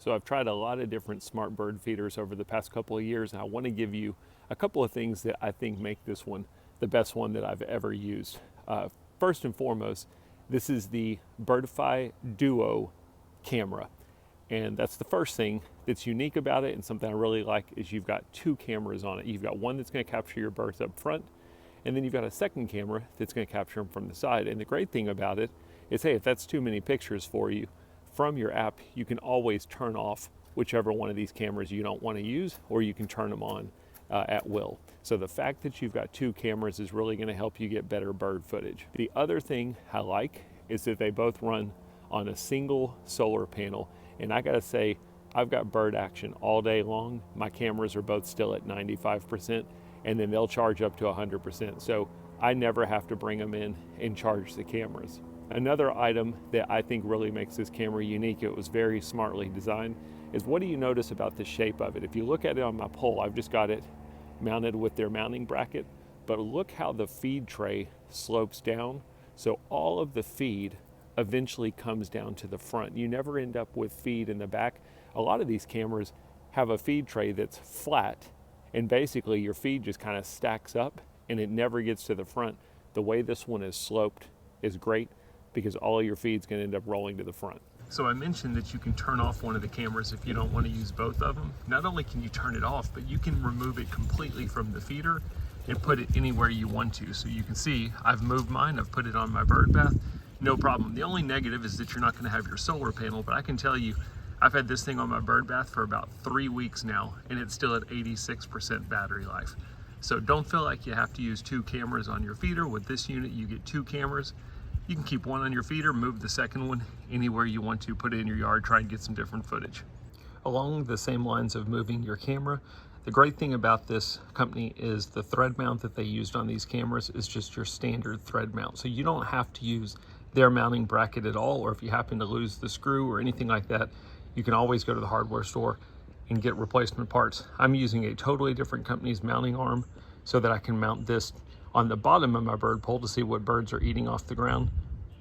So I've tried a lot of different smart bird feeders over the past couple of years, and I want to give you a couple of things that I think make this one the best one that I've ever used. First and foremost, this is the Birdfy Duo camera. And that's the first thing that's unique about it, and something I really like is you've got two cameras on it. You've got one that's going to capture your birds up front, and then you've got a second camera that's going to capture them from the side. And the great thing about it is, hey, if that's too many pictures for you, from your app, you can always turn off whichever one of these cameras you don't want to use, or you can turn them on at will. So the fact that you've got two cameras is really going to help you get better bird footage. The other thing I like is that they both run on a single solar panel. And I gotta say, I've got bird action all day long. My cameras are both still at 95%, and then they'll charge up to 100%. So I never have to bring them in and charge the cameras. Another item that I think really makes this camera unique, it was very smartly designed, is what do you notice about the shape of it? If you look at it on my pole, I've just got it mounted with their mounting bracket, but look how the feed tray slopes down. So all of the feed eventually comes down to the front. You never end up with feed in the back. A lot of these cameras have a feed tray that's flat, and basically your feed just kind of stacks up and it never gets to the front. The way this one is sloped is great because all of your feed's going to end up rolling to the front. So I mentioned that you can turn off one of the cameras if you don't want to use both of them. Not only can you turn it off, but you can remove it completely from the feeder and put it anywhere you want to. So you can see I've moved mine, I've put it on my bird bath, no problem. The only negative is that you're not going to have your solar panel, but I can tell you, I've had this thing on my bird bath for about 3 weeks now, and it's still at 86% battery life. So don't feel like you have to use two cameras on your feeder. With this unit, you get two cameras. You can keep one on your feeder, move the second one anywhere you want to, put it in your yard, try and get some different footage. Along the same lines of moving your camera, the great thing about this company is the thread mount that they used on these cameras is just your standard thread mount. So you don't have to use their mounting bracket at all, or if you happen to lose the screw or anything like that, you can always go to the hardware store and get replacement parts. I'm using a totally different company's mounting arm so that I can mount this on the bottom of my bird pole to see what birds are eating off the ground.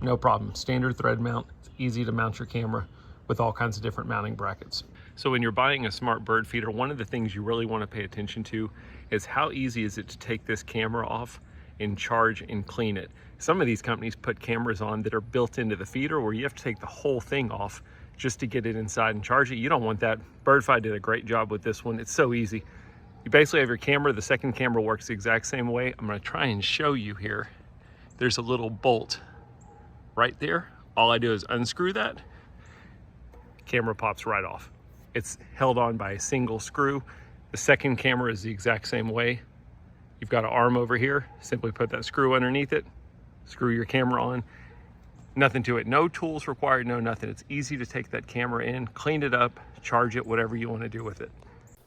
No problem, standard thread mount. It's easy to mount your camera with all kinds of different mounting brackets. So when you're buying a smart bird feeder, one of the things you really want to pay attention to is how easy is it to take this camera off and charge and clean it. Some of these companies put cameras on that are built into the feeder where you have to take the whole thing off just to get it inside and charge it. You don't want that. Birdfy did a great job with this one. It's so easy. You basically have your camera. The second camera works the exact same way. I'm going to try and show you here. There's a little bolt right there. All I do is unscrew that. Camera pops right off. It's held on by a single screw. The second camera is the exact same way. You've got an arm over here. Simply put that screw underneath it. Screw your camera on. Nothing to it. No tools required, no nothing. It's easy to take that camera in, clean it up, charge it, whatever you want to do with it.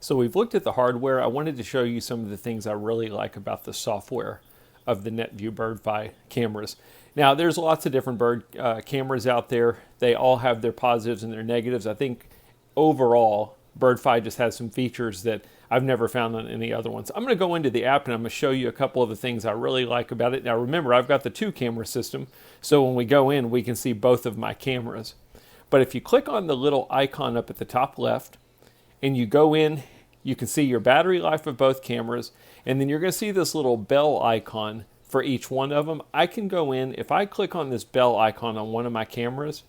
So we've looked at the hardware. I wanted to show you some of the things I really like about the software of the Netvue Birdfy cameras. Now, there's lots of different bird cameras out there. They all have their positives and their negatives. I think overall, Birdfy just has some features that I've never found on any other ones. I'm going to go into the app and I'm going to show you a couple of the things I really like about it. Now remember, I've got the two camera system, so when we go in, we can see both of my cameras. But if you click on the little icon up at the top left and you go in, you can see your battery life of both cameras, and then you're going to see this little bell icon for each one of them. I can go in, if I click on this bell icon on one of my cameras,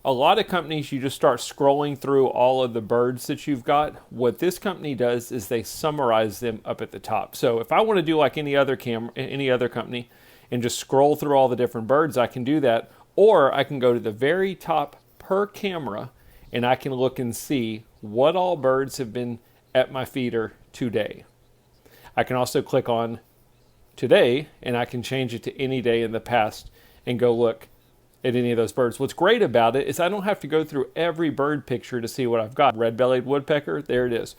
a lot of companies, you just start scrolling through all of the birds that you've got. What this company does is they summarize them up at the top. So if I want to do like any other company and just scroll through all the different birds, I can do that. Or I can go to the very top per camera and I can look and see what all birds have been at my feeder today. I can also click on today and I can change it to any day in the past and go look at any of those birds. What's great about it is I don't have to go through every bird picture to see what I've got. Red-bellied woodpecker, there it is.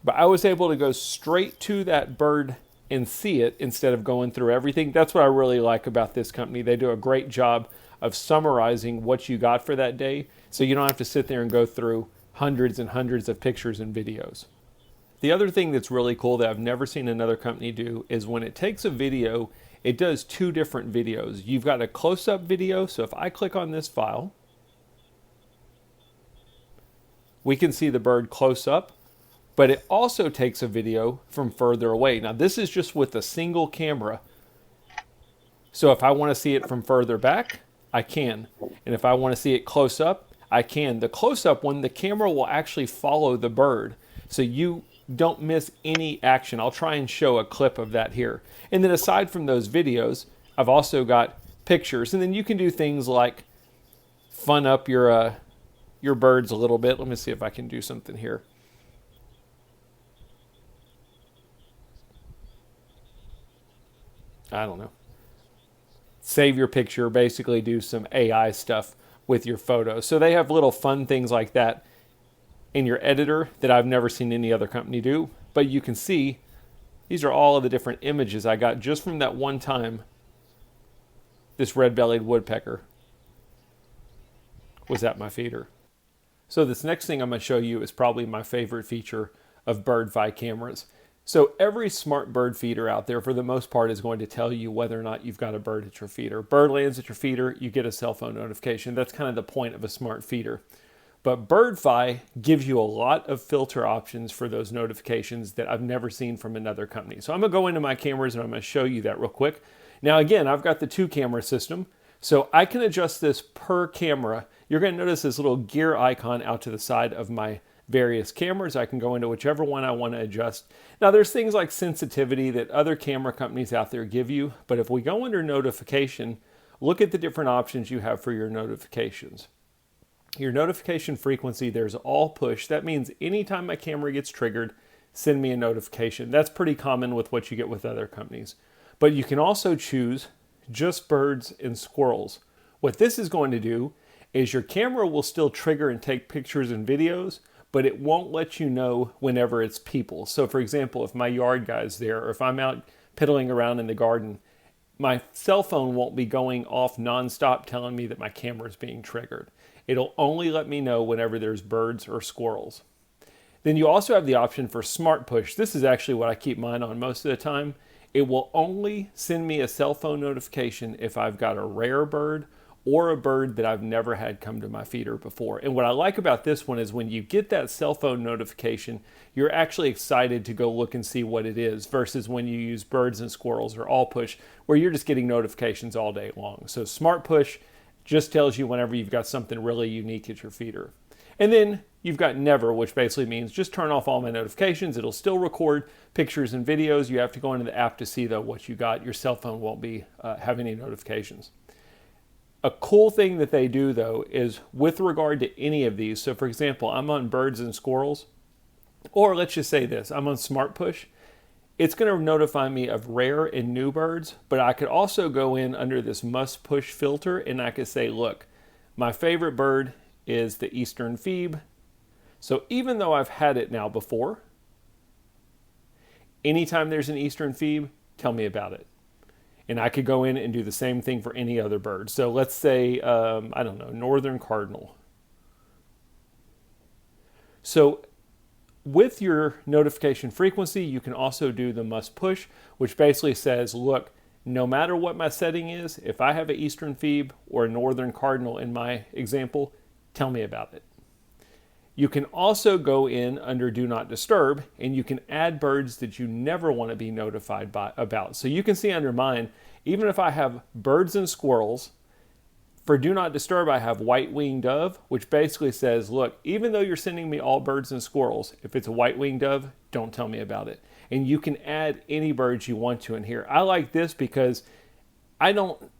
But I was able to go straight to that bird and see it instead of going through everything. That's what I really like about this company. They do a great job of summarizing what you got for that day, so you don't have to sit there and go through hundreds and hundreds of pictures and videos. The other thing that's really cool that I've never seen another company do is when it takes a video, it does two different videos. You've got a close-up video, so if I click on this file, we can see the bird close up, but it also takes a video from further away. Now this is just with a single camera. So if I want to see it from further back, I can. And if I want to see it close up, I can. The close up one, the camera will actually follow the bird. So you don't miss any action. I'll try and show a clip of that here. And then aside from those videos, I've also got pictures. And then you can do things like fun up your birds a little bit. Let me see if I can do something here. I don't know. Save your picture, basically do some AI stuff with your photos. So they have little fun things like that in your editor that I've never seen any other company do. But you can see these are all of the different images I got just from that one time this red-bellied woodpecker was at my feeder. So this next thing I'm going to show you is probably my favorite feature of Birdfy cameras. So every smart bird feeder out there, for the most part, is going to tell you whether or not you've got a bird at your feeder. Bird lands at your feeder, you get a cell phone notification. That's kind of the point of a smart feeder. But Birdfy gives you a lot of filter options for those notifications that I've never seen from another company. So I'm going to go into my cameras and I'm going to show you that real quick. Now again, I've got the 2-camera system, so I can adjust this per camera. You're going to notice this little gear icon out to the side of my various cameras. I can go into whichever one I want to adjust. Now there's things like sensitivity that other camera companies out there give you, but if we go under notification, look at the different options you have for your notifications. Your notification frequency, there's all push. That means anytime my camera gets triggered, send me a notification. That's pretty common with what you get with other companies. But you can also choose just birds and squirrels. What this is going to do is your camera will still trigger and take pictures and videos, but it won't let you know whenever it's people. So for example, if my yard guy's there, or if I'm out piddling around in the garden, my cell phone won't be going off nonstop telling me that my camera is being triggered. It'll only let me know whenever there's birds or squirrels. Then you also have the option for smart push. This is actually what I keep mine on most of the time. It will only send me a cell phone notification if I've got a rare bird or a bird that I've never had come to my feeder before. And what I like about this one is when you get that cell phone notification, you're actually excited to go look and see what it is versus when you use birds and squirrels or all push, where you're just getting notifications all day long. So smart push just tells you whenever you've got something really unique at your feeder. And then you've got never, which basically means just turn off all my notifications. It'll still record pictures and videos. You have to go into the app to see though what you got. Your cell phone won't be have any notifications. A cool thing that they do though is with regard to any of these. So for example, I'm on birds and squirrels, or let's just say this, I'm on smart push. It's going to notify me of rare and new birds, but I could also go in under this must push filter and I could say, look, my favorite bird is the eastern phoebe. So even though I've had it now before, anytime there's an eastern phoebe, tell me about it. And I could go in and do the same thing for any other bird. So let's say, I don't know, northern cardinal. So with your notification frequency, you can also do the must push, which basically says, look, no matter what my setting is, if I have an eastern phoebe or a northern cardinal in my example, tell me about it. You can also go in under do not disturb and you can add birds that you never want to be notified about. So you can see under mine, even if I have birds and squirrels, for do not disturb, I have white-winged dove, which basically says, look, even though you're sending me all birds and squirrels, if it's a white-winged dove, don't tell me about it. And you can add any birds you want to in here. I like this because I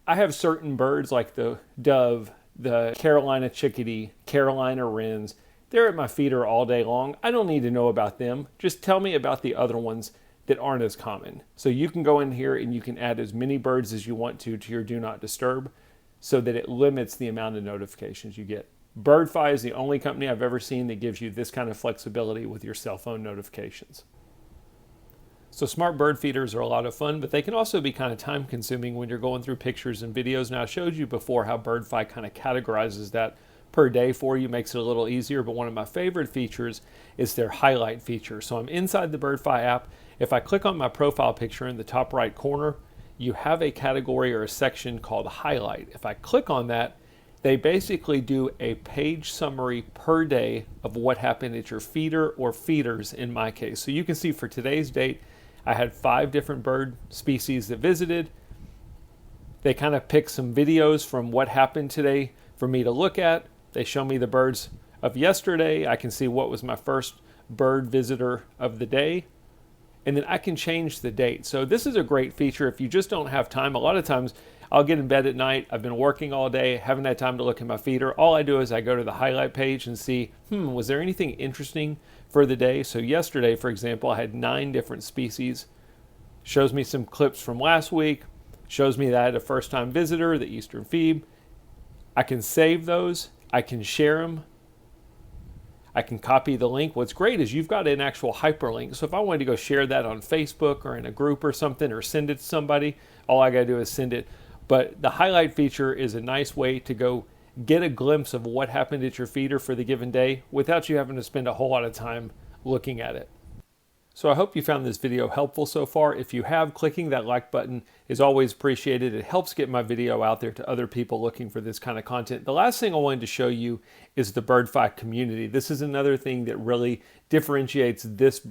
have certain birds like the dove, the Carolina chickadee, Carolina wrens. They're at my feeder all day long. I don't need to know about them. Just tell me about the other ones that aren't as common. So you can go in here and you can add as many birds as you want to your do not disturb, so that it limits the amount of notifications you get. Birdfy is the only company I've ever seen that gives you this kind of flexibility with your cell phone notifications. So smart bird feeders are a lot of fun, but they can also be kind of time consuming when you're going through pictures and videos. Now I showed you before how Birdfy kind of categorizes that per day for you, makes it a little easier, but one of my favorite features is their highlight feature. So I'm inside the Birdfy app. If I click on my profile picture in the top right corner, you have a category or a section called highlight. If I click on that, They basically do a page summary per day of what happened at your feeder or feeders in my case. So you can see for today's date, I had 5 different bird species that visited. They kind of pick some videos from what happened today for me to look at. They show me the birds of yesterday. I can see what was my first bird visitor of the day. And then I can change the date. So this is a great feature if you just don't have time. A lot of times I'll get in bed at night. I've been working all day, haven't had time to look at my feeder. All I do is I go to the highlight page and see, was there anything interesting for the day? So yesterday, for example, I had 9 different species. Shows me some clips from last week. Shows me that I had a first-time visitor, the Eastern Phoebe. I can save those. I can share them. I can copy the link. What's great is you've got an actual hyperlink. So if I wanted to go share that on Facebook or in a group or something or send it to somebody, all I got to do is send it. But the highlight feature is a nice way to go get a glimpse of what happened at your feeder for the given day without you having to spend a whole lot of time looking at it. So I hope you found this video helpful so far. If you have, clicking that like button is always appreciated. It helps get my video out there to other people looking for this kind of content. The last thing I wanted to show you is the Birdfy community. This is another thing that really differentiates this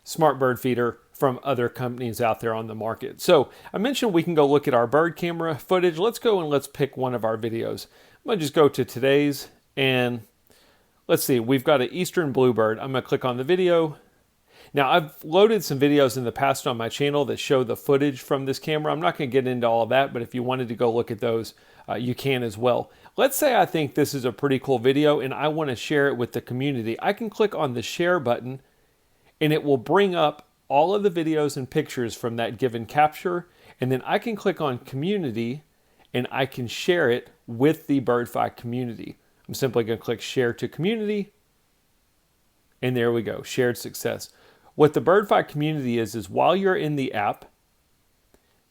smart bird feeder from other companies out there on the market. So I mentioned we can go look at our bird camera footage. Let's go and let's pick one of our videos. I'm going to just go to today's and let's see. We've got an Eastern bluebird. I'm going to click on the video. Now, I've loaded some videos in the past on my channel that show the footage from this camera. I'm not going to get into all of that, but if you wanted to go look at those, you can as well. Let's say I think this is a pretty cool video and I want to share it with the community. I can click on the share button and it will bring up all of the videos and pictures from that given capture. And then I can click on community and I can share it with the Birdfy community. I'm simply going to click share to community. And there we go, shared success. What the Birdfy community is while you're in the app,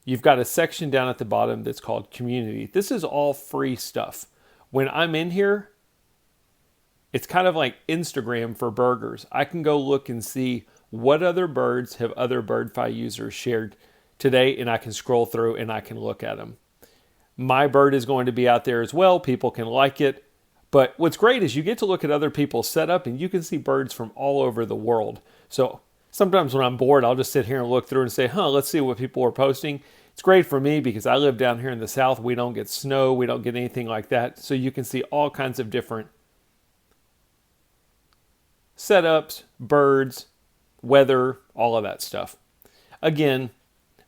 you've got a section down at the bottom that's called community. This is all free stuff. When I'm in here, it's kind of like Instagram for burgers. I can go look and see what other birds have other Birdfy users shared today, and I can scroll through and I can look at them. My bird is going to be out there as well. People can like it. But what's great is you get to look at other people's setup and you can see birds from all over the world. So sometimes when I'm bored, I'll just sit here and look through and say, let's see what people are posting. It's great for me because I live down here in the South. We don't get snow. We don't get anything like that. So you can see all kinds of different setups, birds, weather, all of that stuff. Again,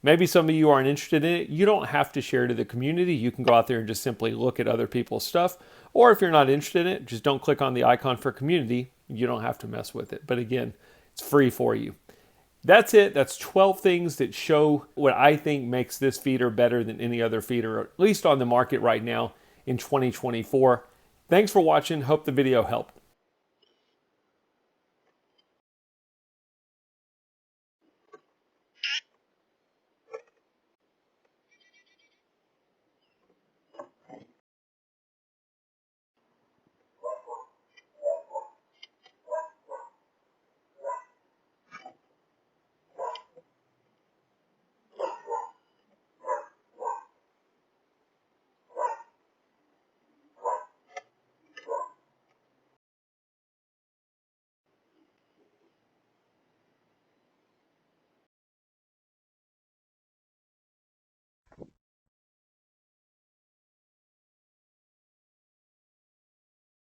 maybe some of you aren't interested in it. You don't have to share to the community. You can go out there and just simply look at other people's stuff. Or if you're not interested in it, just don't click on the icon for community. You don't have to mess with it. But again, it's free for you. That's it. That's 12 things that show what I think makes this feeder better than any other feeder, at least on the market right now in 2024. Thanks for watching. Hope the video helped.